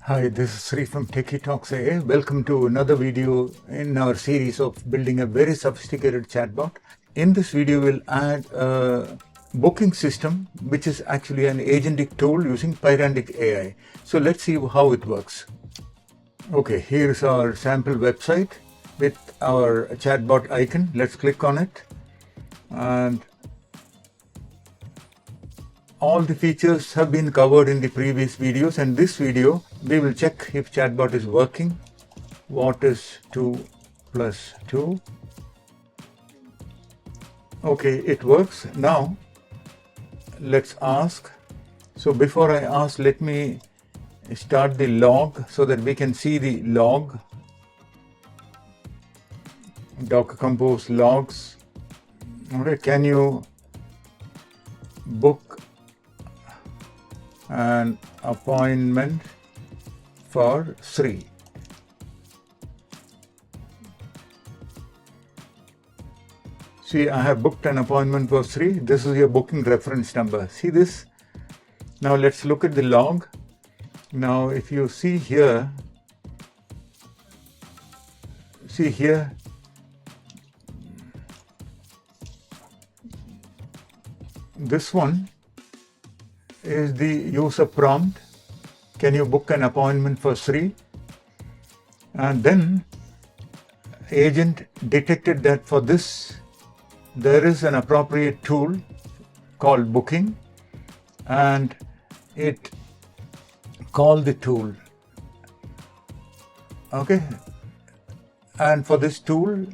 Hi, this is Sri from Techietalks AI. Welcome to another video in our series of building a very sophisticated chatbot. In this video, we'll add a booking system, which is actually an agentic tool using PydanticAI. So let's see how it works. Okay, here's our sample website with our chatbot icon. Let's click on it. And all the features have been covered in the previous videos, and this video we will check if chatbot is working. What is 2 plus 2? Okay, it works. Now let's ask. So before I ask, let me start the log so that we can see the log. Docker compose logs. Okay, can you book an appointment for Sri? See, I have booked an appointment for Sri. This is your booking reference number. See this? Now let's look at the log. Now if you see here, this one is the user prompt. Can you book an appointment for Sri? And then agent detected that for this there is an appropriate tool called booking, and it called the tool. Okay, and for this tool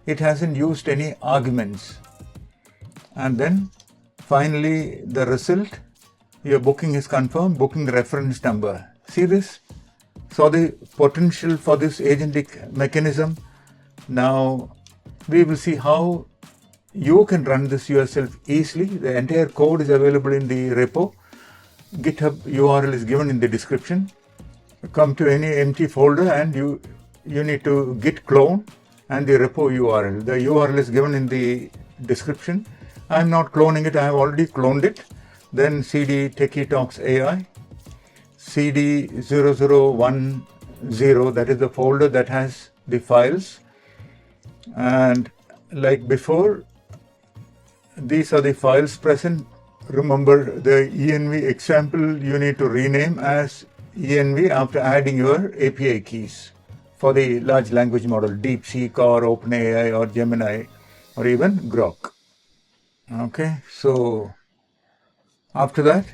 it hasn't used any arguments. And then finally the result, your booking is confirmed, booking reference number. See this? So the potential for this agentic mechanism. Now we will see how you can run this yourself easily. The entire code is available in the repo. GitHub URL is given in the description. Come to any empty folder and you need to git clone and the repo URL. The URL is given in the description. I'm not cloning it, I have already cloned it. Then cd Techietalks AI, cd 0010, that is the folder that has the files. And like before, these are the files present. Remember, the env example you need to rename as env after adding your API keys for the large language model, DeepSeek or OpenAI or Gemini or even Grok. Okay, so after that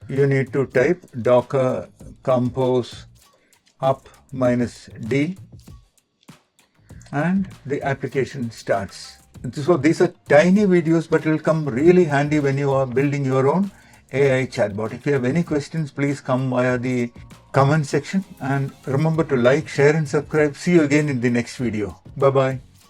you need to type docker compose up -d and the application starts. So these are tiny videos, but it will come really handy when you are building your own AI chatbot. If you have any questions, please come via the comment section, and remember to like, share and subscribe. See you again in the next video. Bye bye.